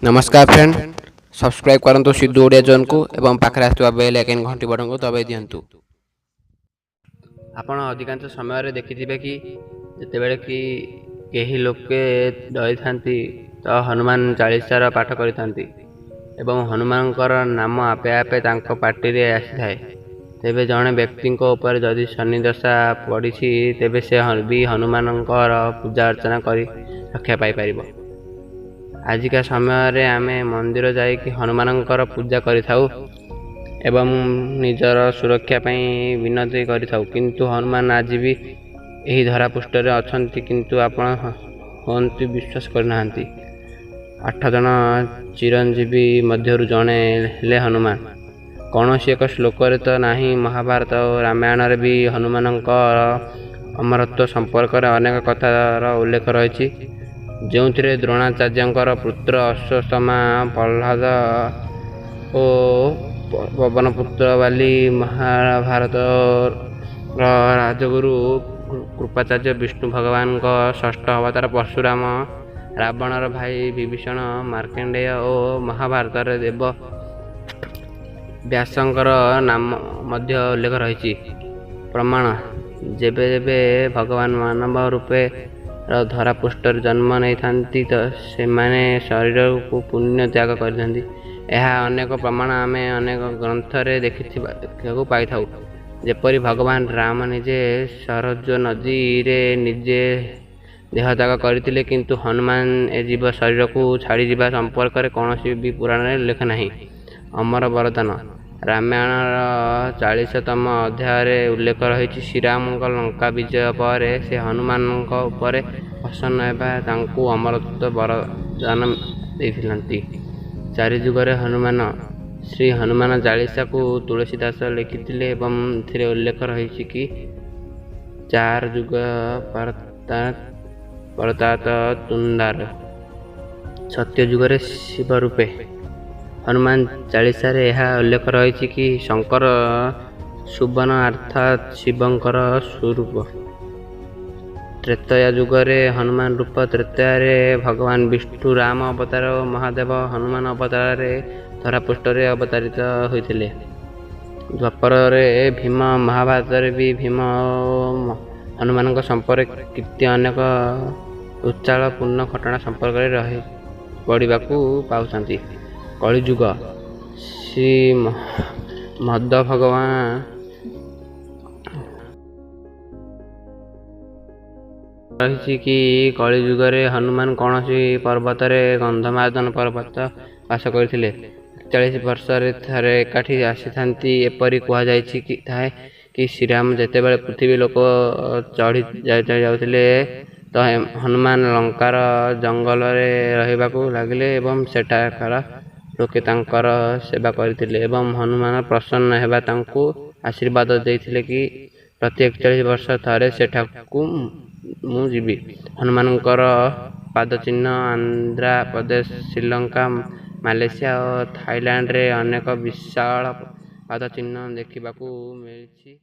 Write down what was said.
नमस्कार friend subscribe करंतु Sidhu Odia zone को एवं पाखरे आसुवा बेल आइकन घंटी बटन को दबाई दियंतु। आपण अधिकांश समय देखिथिबे कि जेतेबेले कि केही लोके डरी थांती तो हनुमान चालीसार पाठ करिथांती एवं हनुमानकर नाम आपे आपे तांको पार्टी रे आसी थाए। तेबे जणे व्यक्ति को ऊपर जदि शनि दशा पड़िछि तेबे से भी हनुमानकर पूजा अर्चना करी रक्षा पाई परिबो। आजिका समय आमे मंदिर जाइकि हनुमानकर पूजा करिथाउ एवं निजर सुरक्षा पई विनती करिथाउ, किंतु हनुमान आज भी एही धरा पृष्ठ रे अछंती, किंतु आपण होंती विश्वास करनाहांती। 8 जन चिरंजीवी मध्यरु जणे हेले हनुमान। कौनसी एक श्लोक रे तो नाही, महाभारत और रामायण रे भी हनुमानकर अमरत्व संपर्क रे अनेक कथार उल्लेख रही, जो द्रोणाचार्यंकर पुत्र अश्वत्थामा, प्रह्लाद ओ पवन पुत्र बाली, महाभारत राजगुरु कृपाचार्य विष्णु भगवान का षष्ठ अवतार परशुराम, रावणर भाई विभीषण, मार्कंडेय और महाभारत देव व्यासंकर नाम मध्य उल्लेख रही। प्रमाण जेबे जेबे भगवान मानव रूपे धरा पृष्ठ जन्म नहीं थांती तो से माने शरीर को पुण्य त्याग करथांती। यह अनेक प्रमाण आमे अनेक ग्रंथ रे देखिथिबा पाई थाउ। जेपरि भगवान राम निजे सरज नदी रे निजे देह त्याग करथिले, किंतु हनुमान ए जीव शरीर को छाड़ी जीवा संपर्क रे कौनसी भी पुराण रे लेख नाही। अमर वरदान रामायण 40तम अध्याय रे उल्लेख रही। श्रीराम लंका विजय पर से हनुमान उपरे प्रसन्न हेबा तांकु अमरत्व वरदान देथिलंती। 4 जुगरे हनुमान श्री हनुमान चालीसा को तुलसीदास लिखिथिले एवं एथिरे उल्लेख रही कि 4 जुग परतात तुंडार सत्य जुगरे शिव रूपे। हनुमान चालीसा रे यह उल्लेख रही कि शंकर सुबन अर्थात शिवंकर स्वरूप। त्रेतया जुगरे हनुमान रूप, त्रेतया रे भगवान विष्णु राम अवतार और महादेव हनुमान अवतार रे धरा पृष्ठ रे अवतारित होइथिले। द्वापर रे भीम, महाभारत रे भी भीम हनुमान संपर्क कीर्ति अनेक उच्चाल पूर्ण घटना संपर्क रे रही पड़िबाकू पाउछंती। कलिजुग श्री मद भगवान रही कि कलिजुगरे हनुमान कौनसी पर्वत रे गंधमार्दन पर्वत वास करथिले। 41 वर्ष रे थरे एकाठी आसीथांती। एपरि कुहा जायछि कि श्रीराम जेतेबेले पृथ्वी लोक चढ़ी जाउथिले तो हनुमान लंकार जंगल रे रहिबाकू लागिले एवं सेठाकार लोके तांकर सेवा करथिले एवं हनुमान प्रसन्न हेबा तांकू आशीर्वाद देथिले कि प्रति 41 वर्ष थरे सेठाकू मु जीवी। हनुमानकर पाद चिन्ह आंध्र प्रदेश, श्रीलंका, मालेशिया और थाईलैंड रे अनेक विशाल पाद चिन्ह देखिबाकू मिलिछि।